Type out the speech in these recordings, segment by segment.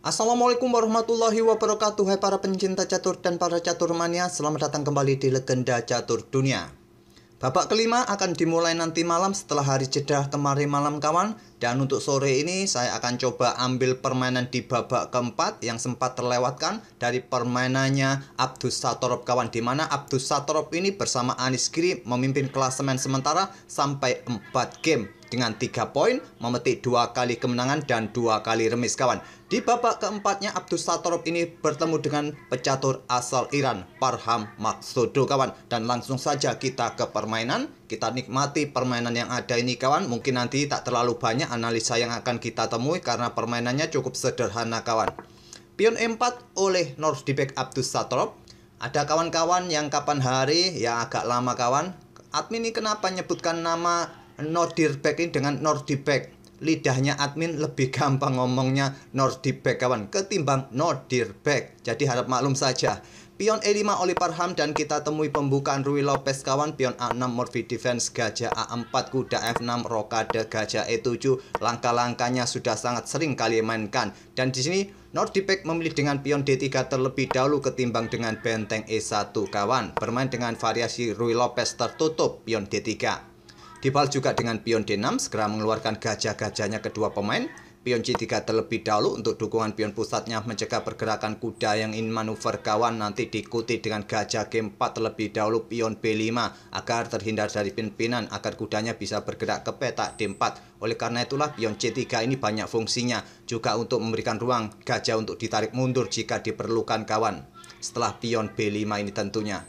Assalamualaikum warahmatullahi wabarakatuh. Hai para pencinta catur dan para caturmania, selamat datang kembali di Legenda Catur Dunia. Babak kelima akan dimulai nanti malam setelah hari jeda kemarin malam kawan. Dan untuk sore ini saya akan coba ambil permainan di babak keempat yang sempat terlewatkan dari permainannya Abdus Satorov kawan, dimana Abdus Satorov ini bersama Anies Giri memimpin klasemen sementara sampai 4 game dengan 3 poin, memetik 2 kali kemenangan dan 2 kali remis kawan. Di babak keempatnya Abdus Satorov ini bertemu dengan pecatur asal Iran, Parham Maksudov kawan. Dan langsung saja kita ke permainan, kita nikmati permainan yang ada ini kawan. Mungkin nanti tak terlalu banyak analisa yang akan kita temui karena permainannya cukup sederhana kawan. Pion E4 oleh Nordibek Abdus Satorov. Ada kawan-kawan yang kapan hari ya agak lama kawan. Admin ini kenapa nyebutkan nama Nordibek ini dengan Nordibek? Lidahnya admin lebih gampang ngomongnya Nordibek kawan ketimbang Nordibek. Jadi harap maklum saja. Pion E5 oleh Parham dan kita temui pembukaan Ruy Lopez kawan. Pion A6 Morphy Defense, gajah A4, kuda F6, rokade, gajah E7. Langkah-langkahnya sudah sangat sering kali mainkan. Dan di sini Nordibek memilih dengan pion D3 terlebih dahulu ketimbang dengan benteng E1 kawan. Bermain dengan variasi Ruy Lopez tertutup pion D3. Dibal juga dengan pion D6, segera mengeluarkan gajah-gajahnya kedua pemain. Pion C3 terlebih dahulu untuk dukungan pion pusatnya mencegah pergerakan kuda yang ingin manuver kawan. Nanti diikuti dengan gajah G4 terlebih dahulu pion B5 agar terhindar dari pimpinan agar kudanya bisa bergerak ke petak D4. Oleh karena itulah pion C3 ini banyak fungsinya, juga untuk memberikan ruang gajah untuk ditarik mundur jika diperlukan kawan. Setelah pion B5 ini tentunya.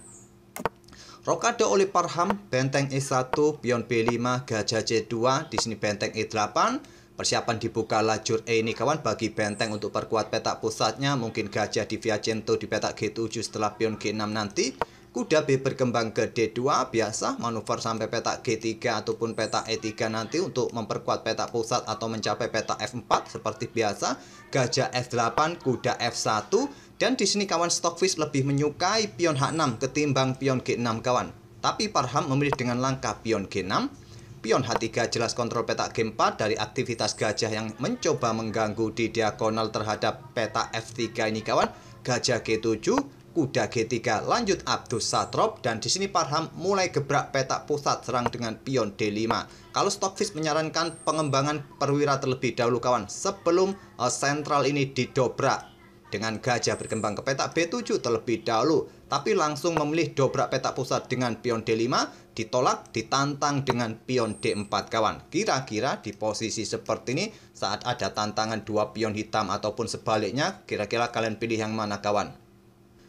Rokade oleh Parham, benteng E1, pion B5, gajah C2, di sini benteng E8. Persiapan dibuka lajur E ini kawan bagi benteng untuk perkuat petak pusatnya. Mungkin gajah di Viacento di petak G7 setelah pion G6 nanti. Kuda B berkembang ke D2, biasa manuver sampai petak G3 ataupun petak E3 nanti untuk memperkuat petak pusat atau mencapai petak F4 seperti biasa. Gajah F8, kuda F1. Dan di sini kawan Stockfish lebih menyukai pion H6 ketimbang pion G6 kawan. Tapi Parham memilih dengan langkah pion G6. Pion H3 jelas kontrol petak G4 dari aktivitas gajah yang mencoba mengganggu di diagonal terhadap petak F3 ini kawan. Gajah G7, kuda G3, lanjut Abdus Satorov. Dan di sini Parham mulai gebrak petak pusat serang dengan pion D5. Kalau Stockfish menyarankan pengembangan perwira terlebih dahulu kawan sebelum sentral ini didobrak. Dengan gajah berkembang ke petak B7 terlebih dahulu, tapi langsung memilih dobrak petak pusat dengan pion D5, ditolak, ditantang dengan pion D4 kawan. Kira-kira di posisi seperti ini saat ada tantangan dua pion hitam ataupun sebaliknya, kira-kira kalian pilih yang mana kawan?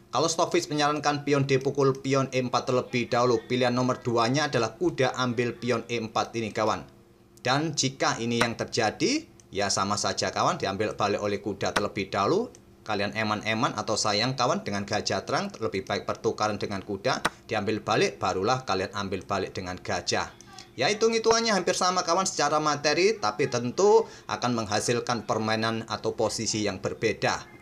Kalau Stockfish menyarankan pion D pukul pion E4 terlebih dahulu, pilihan nomor 2-nya adalah kuda ambil pion E4 ini kawan. Dan jika ini yang terjadi, ya sama saja kawan, diambil balik oleh kuda terlebih dahulu. Kalian eman-eman atau sayang kawan dengan gajah terang, lebih baik pertukaran dengan kuda, diambil balik, barulah kalian ambil balik dengan gajah. Ya hitung-hitungannya hampir sama kawan secara materi, tapi tentu akan menghasilkan permainan atau posisi yang berbeda.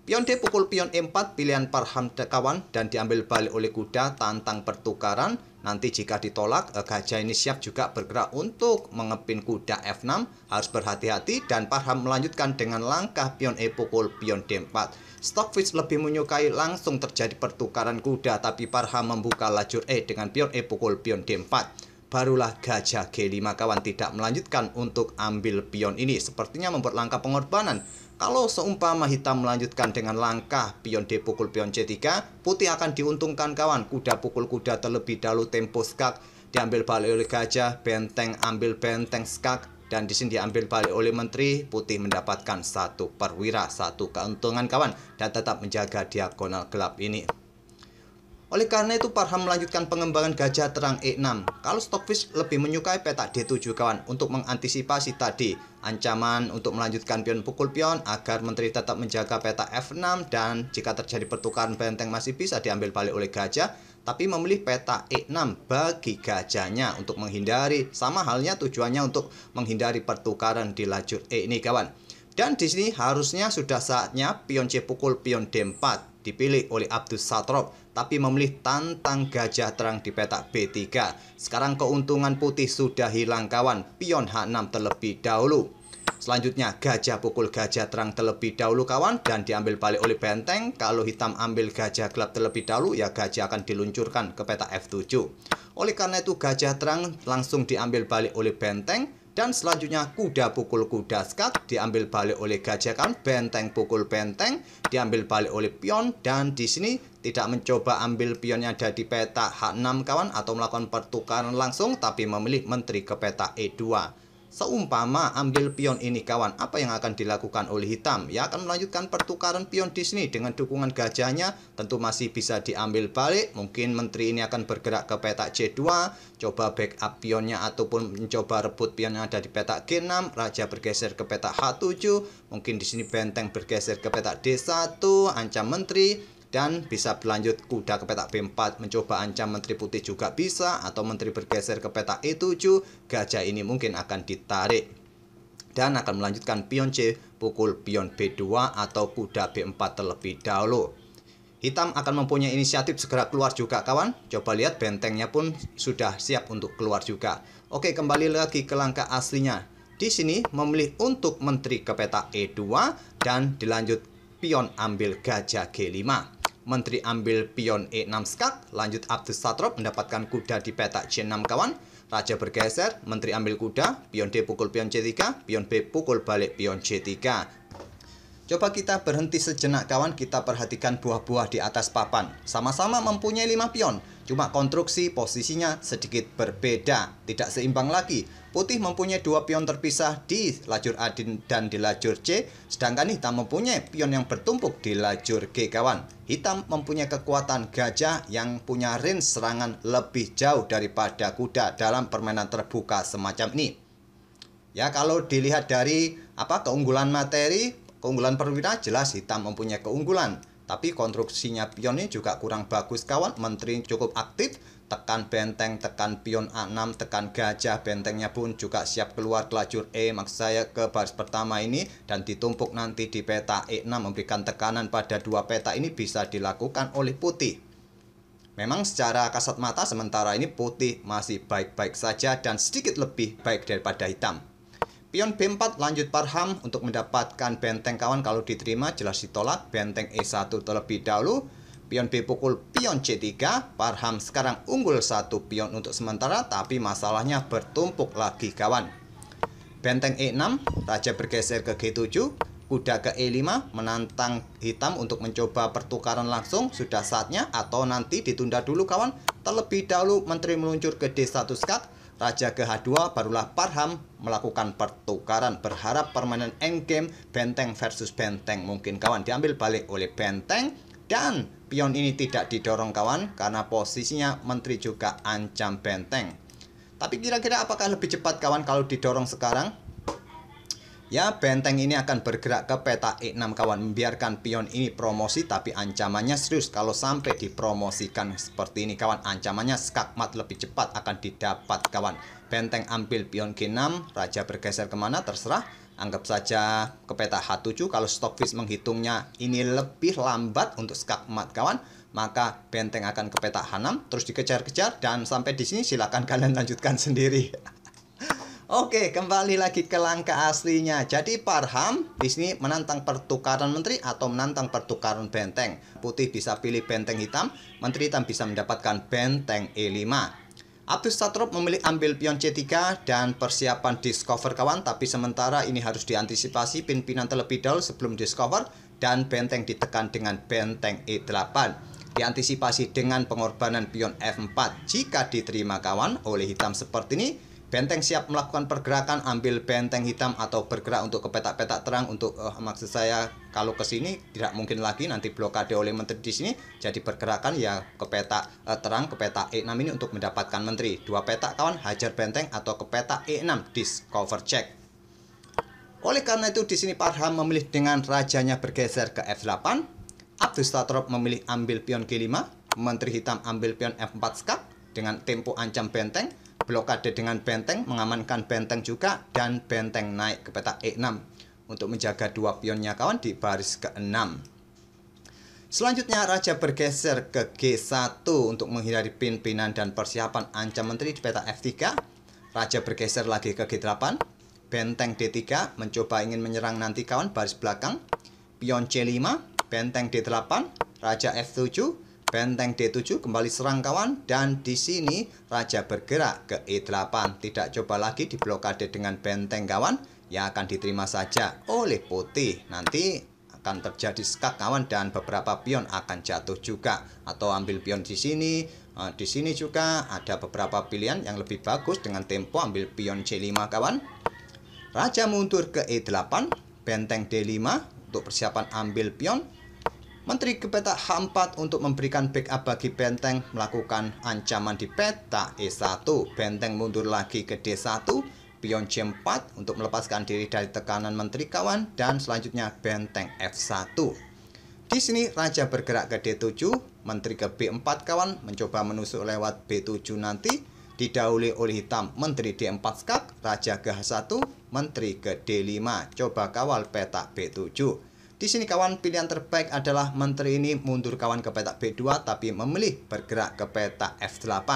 Pion D pukul pion E4, pilihan Parham kawan, dan diambil balik oleh kuda, tantang pertukaran. Nanti jika ditolak, gajah ini siap juga bergerak untuk mengepin kuda F6. Harus berhati-hati dan Parham melanjutkan dengan langkah pion E pukul pion D4. Stockfish lebih menyukai langsung terjadi pertukaran kuda, tapi Parham membuka lajur E dengan pion E pukul pion D4. Barulah gajah G5 kawan tidak melanjutkan untuk ambil pion ini. Sepertinya membuat langkah pengorbanan. Kalau seumpama hitam melanjutkan dengan langkah pion D pukul pion C3, putih akan diuntungkan kawan. Kuda pukul kuda terlebih dahulu tempo skak, diambil balik oleh gajah, benteng ambil benteng skak, dan di sini diambil balik oleh menteri. Putih mendapatkan satu perwira, satu keuntungan kawan, dan tetap menjaga diagonal gelap ini. Oleh karena itu Parham melanjutkan pengembangan gajah terang E6. Kalau Stockfish lebih menyukai petak D7 kawan untuk mengantisipasi tadi ancaman untuk melanjutkan pion pukul pion agar menteri tetap menjaga petak F6 dan jika terjadi pertukaran benteng masih bisa diambil balik oleh gajah, tapi memilih petak E6 bagi gajahnya untuk menghindari, sama halnya tujuannya untuk menghindari pertukaran di lajur E ini kawan. Dan di sini harusnya sudah saatnya pion C pukul pion D4 dipilih oleh Abdus Satorov, tapi memilih tantang gajah terang di petak B3. Sekarang keuntungan putih sudah hilang kawan, pion H6 terlebih dahulu. Selanjutnya gajah pukul gajah terang terlebih dahulu kawan dan diambil balik oleh benteng. Kalau hitam ambil gajah gelap terlebih dahulu ya gajah akan diluncurkan ke peta F7. Oleh karena itu gajah terang langsung diambil balik oleh benteng. Dan selanjutnya kuda pukul kuda skak diambil balik oleh gajah kawan, benteng pukul benteng diambil balik oleh pion, dan di sini tidak mencoba ambil pionnya ada di peta H6 kawan atau melakukan pertukaran langsung tapi memilih menteri ke peta E2. Seumpama ambil pion ini kawan, apa yang akan dilakukan oleh hitam? Ya akan melanjutkan pertukaran pion di sini dengan dukungan gajahnya, tentu masih bisa diambil balik. Mungkin menteri ini akan bergerak ke peta C2, coba backup pionnya ataupun mencoba rebut pion yang ada di peta G6, raja bergeser ke peta H7, mungkin di sini benteng bergeser ke peta D1, ancam menteri. Dan bisa berlanjut kuda ke peta B4 mencoba ancam menteri putih juga bisa, atau menteri bergeser ke peta E7, gajah ini mungkin akan ditarik dan akan melanjutkan pion C pukul pion B2 atau kuda B4 terlebih dahulu. Hitam akan mempunyai inisiatif segera keluar juga kawan. Coba lihat bentengnya pun sudah siap untuk keluar juga. Oke, kembali lagi ke langkah aslinya. Di sini memilih untuk menteri ke peta E2 dan dilanjut pion ambil gajah G5. Menteri ambil pion E6 skak, lanjut Abdus Satrop mendapatkan kuda di peta C6 kawan. Raja bergeser, menteri ambil kuda, pion D pukul pion C3, pion B pukul balik pion C3. Coba kita berhenti sejenak kawan, kita perhatikan buah-buah di atas papan. Sama-sama mempunyai 5 pion, cuma konstruksi posisinya sedikit berbeda, tidak seimbang lagi. Putih mempunyai 2 pion terpisah di lajur A dan di lajur C, sedangkan hitam mempunyai pion yang bertumpuk di lajur G kawan. Hitam mempunyai kekuatan gajah yang punya range serangan lebih jauh daripada kuda dalam permainan terbuka semacam ini. Ya, kalau dilihat dari keunggulan materi, keunggulan perwira, jelas hitam mempunyai keunggulan. Tapi konstruksinya pion ini juga kurang bagus kawan. Menteri cukup aktif, tekan benteng, tekan pion A6, tekan gajah, bentengnya pun juga siap keluar ke lajur E, maksud saya ke baris pertama ini, dan ditumpuk nanti di peta E6 memberikan tekanan pada 2 peta ini bisa dilakukan oleh putih. Memang secara kasat mata sementara ini putih masih baik-baik saja dan sedikit lebih baik daripada hitam. Pion B4 lanjut Parham untuk mendapatkan benteng kawan, kalau diterima jelas ditolak, benteng E1 terlebih dahulu. Pion B pukul pion C3, Parham sekarang unggul 1 pion untuk sementara, tapi masalahnya bertumpuk lagi kawan. Benteng E6, raja bergeser ke G7, kuda ke E5 menantang hitam untuk mencoba pertukaran langsung, sudah saatnya atau nanti ditunda dulu kawan. Terlebih dahulu menteri meluncur ke D1 skak, raja ke H2, barulah Parham melakukan pertukaran, berharap permainan endgame benteng versus benteng mungkin kawan, diambil balik oleh benteng. Dan pion ini tidak didorong kawan karena posisinya menteri juga ancam benteng. Tapi kira-kira apakah lebih cepat kawan kalau didorong sekarang? Ya, benteng ini akan bergerak ke peta E6 kawan, membiarkan pion ini promosi, tapi ancamannya serius kalau sampai dipromosikan seperti ini kawan. Ancamannya skakmat lebih cepat akan didapat kawan. Benteng ambil pion G6, raja bergeser kemana terserah. Anggap saja ke peta H7, kalau Stockfish menghitungnya ini lebih lambat untuk skakmat kawan, maka benteng akan ke peta H6, terus dikejar-kejar, dan sampai di sini silakan kalian lanjutkan sendiri. Oke, kembali lagi ke langkah aslinya. Jadi Parham di sini menantang pertukaran menteri atau menantang pertukaran benteng. Putih bisa pilih benteng hitam, menteri hitam bisa mendapatkan benteng E5. Abdus Satrop memilih ambil pion C3 dan persiapan discover kawan, tapi sementara ini harus diantisipasi pimpinan terlebih dahulu sebelum discover, dan benteng ditekan dengan benteng E8. Diantisipasi dengan pengorbanan pion F4 jika diterima kawan oleh hitam seperti ini. Benteng siap melakukan pergerakan, ambil benteng hitam atau bergerak untuk ke peta-peta terang untuk maksud saya kalau ke sini tidak mungkin lagi nanti blokade oleh menteri di sini. Jadi pergerakan ya ke peta terang, ke peta E6 ini untuk mendapatkan menteri. 2 peta kawan, hajar benteng atau ke peta E6 discover check. Oleh karena itu di sini Parham memilih dengan rajanya bergeser ke F8. Abdus Satrop memilih ambil pion G5, menteri hitam ambil pion F4 skak dengan tempo ancam benteng. Blokade dengan benteng, mengamankan benteng juga, dan benteng naik ke peta E6 untuk menjaga 2 pionnya kawan di baris ke-6. Selanjutnya raja bergeser ke G1 untuk menghindari pimpinan dan persiapan ancam menteri di peta F3. Raja bergeser lagi ke G8. benteng D3 mencoba ingin menyerang nanti kawan baris belakang. Pion C5, benteng D8, raja F7, benteng D7 kembali serang kawan. Dan di sini raja bergerak ke E8. Tidak coba lagi diblokade dengan benteng kawan, ya akan diterima saja oleh putih. Nanti akan terjadi skak kawan dan beberapa pion akan jatuh juga, atau ambil pion di sini. Di sini juga ada beberapa pilihan yang lebih bagus dengan tempo ambil pion C5 kawan. Raja mundur ke E8, benteng D5 untuk persiapan ambil pion. Menteri ke peta H4 untuk memberikan backup bagi benteng melakukan ancaman di peta E1. Benteng mundur lagi ke D1, pion C4 untuk melepaskan diri dari tekanan menteri kawan, dan selanjutnya benteng F1. Di sini raja bergerak ke D7, menteri ke B4 kawan, mencoba menusuk lewat B7 nanti, didahului oleh hitam menteri D4 skak, raja ke H1, menteri ke D5, coba kawal peta B7. Di sini kawan, pilihan terbaik adalah menteri ini mundur kawan ke peta B2 tapi memilih bergerak ke peta F8.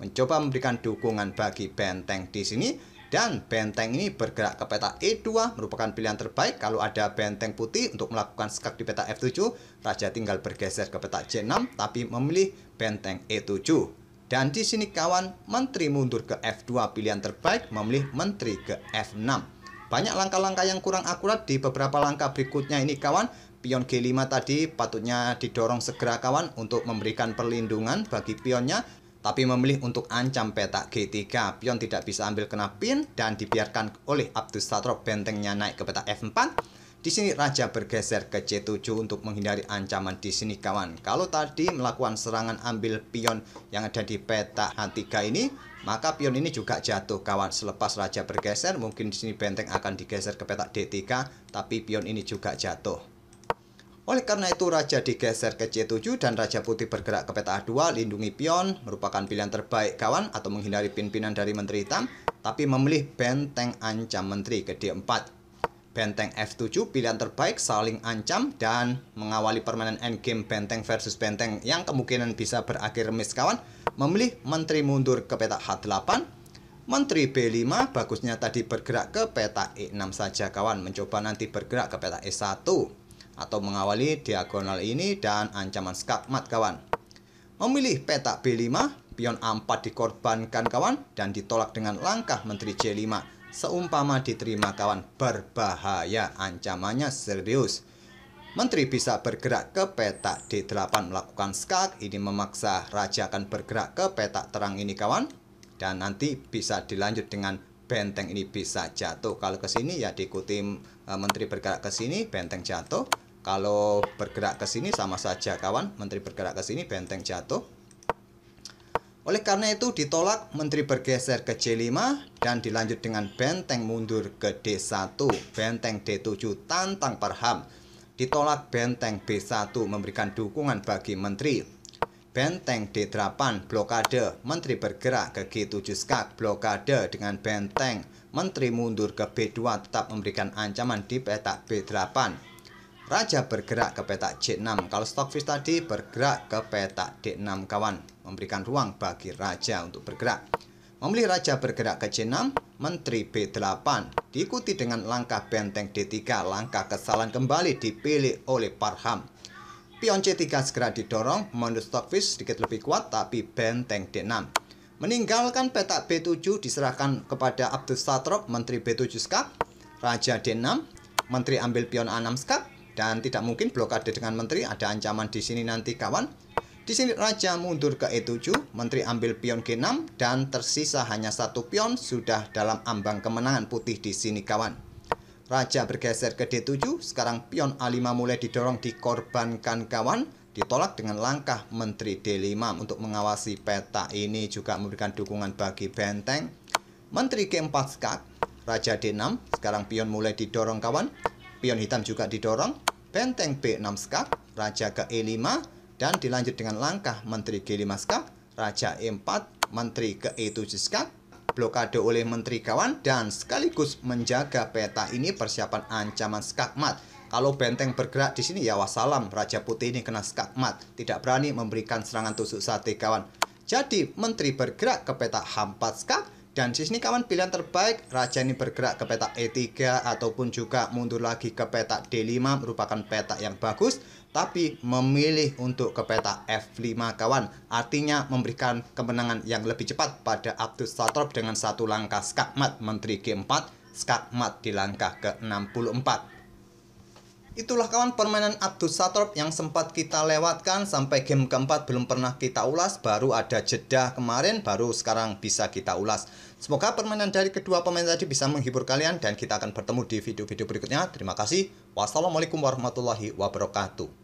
Mencoba memberikan dukungan bagi benteng di sini, dan benteng ini bergerak ke peta E2 merupakan pilihan terbaik. Kalau ada benteng putih untuk melakukan skak di peta F7, raja tinggal bergeser ke peta C6 tapi memilih benteng E7. Dan di sini kawan, menteri mundur ke F2 pilihan terbaik, memilih menteri ke F6. Banyak langkah-langkah yang kurang akurat di beberapa langkah berikutnya ini kawan. Pion G5 tadi patutnya didorong segera kawan untuk memberikan perlindungan bagi pionnya, tapi memilih untuk ancam peta G3. Pion tidak bisa ambil kena pin dan dibiarkan oleh Abdus Satrop bentengnya naik ke peta F4. Di sini raja bergeser ke C7 untuk menghindari ancaman di sini kawan. Kalau tadi melakukan serangan ambil pion yang ada di peta H3 ini, maka pion ini juga jatuh kawan. Selepas raja bergeser, mungkin di sini benteng akan digeser ke peta D3, tapi pion ini juga jatuh. Oleh karena itu raja digeser ke C7 dan raja putih bergerak ke peta A2, lindungi pion merupakan pilihan terbaik kawan, atau menghindari pin-pinan dari menteri hitam, tapi memilih benteng ancam menteri ke D4. Benteng F7 pilihan terbaik, saling ancam dan mengawali permainan endgame benteng versus benteng yang kemungkinan bisa berakhir miss kawan. Memilih menteri mundur ke peta H8, menteri B5 bagusnya tadi bergerak ke peta E6 saja kawan, mencoba nanti bergerak ke peta E1 atau mengawali diagonal ini dan ancaman skakmat kawan. Memilih peta B5, pion A4 dikorbankan kawan dan ditolak dengan langkah menteri C5. Seumpama diterima kawan, berbahaya, ancamannya serius. Menteri bisa bergerak ke peta D8 melakukan skak, ini memaksa raja akan bergerak ke peta terang ini kawan, dan nanti bisa dilanjut dengan benteng ini bisa jatuh. Kalau ke sini ya diikuti menteri bergerak ke sini, benteng jatuh. Kalau bergerak ke sini sama saja kawan, menteri bergerak ke sini, benteng jatuh. Oleh karena itu ditolak, menteri bergeser ke C5 dan dilanjut dengan benteng mundur ke D1, benteng D7 tantang Parham. Ditolak benteng B1 memberikan dukungan bagi menteri. Benteng D8 blokade, menteri bergerak ke G7 skak, blokade dengan benteng. Menteri mundur ke B2 tetap memberikan ancaman di peta B8. Raja bergerak ke peta C6. Kalau Stockfish tadi bergerak ke peta D6 kawan, memberikan ruang bagi raja untuk bergerak. Memilih raja bergerak ke C6, menteri B8, diikuti dengan langkah benteng D3. Langkah kesalahan kembali dipilih oleh Parham. Pion C3 segera didorong, menurut Stockfish sedikit lebih kuat, tapi benteng D6. Meninggalkan peta B7 diserahkan kepada Abdus Satrop, menteri B7 skak, raja D6, menteri ambil pion A6 skak, dan tidak mungkin blokade dengan menteri, ada ancaman di sini nanti kawan. Di sini raja mundur ke E7, menteri ambil pion G6 dan tersisa hanya satu pion, sudah dalam ambang kemenangan putih di sini kawan. Raja bergeser ke D7, sekarang pion A5 mulai didorong dikorbankan kawan, ditolak dengan langkah menteri D5 untuk mengawasi peta ini, juga memberikan dukungan bagi benteng. Menteri G4 skak, raja D6, sekarang pion mulai didorong kawan. Pion hitam juga didorong, benteng B6 skak, raja ke E5, dan dilanjut dengan langkah menteri G5 skak, raja E4, menteri ke E7 skak, blokade oleh menteri kawan, dan sekaligus menjaga peta ini persiapan ancaman skakmat. Kalau benteng bergerak di sini ya wassalam, raja putih ini kena skakmat, tidak berani memberikan serangan tusuk sate kawan. Jadi menteri bergerak ke peta H4 skak, Dan di sini kawan, pilihan terbaik raja ini bergerak ke petak E3 ataupun juga mundur lagi ke petak D5 merupakan petak yang bagus, tapi memilih untuk ke petak F5 kawan. Artinya memberikan kemenangan yang lebih cepat pada Abdus Satrop dengan satu langkah skakmat menteri G4, skakmat di langkah ke-64. Itulah kawan permainan Abdus Satrop yang sempat kita lewatkan sampai game keempat belum pernah kita ulas, baru ada jeda kemarin, baru sekarang bisa kita ulas. Semoga permainan dari kedua pemain tadi bisa menghibur kalian dan kita akan bertemu di video-video berikutnya. Terima kasih. Wassalamualaikum warahmatullahi wabarakatuh.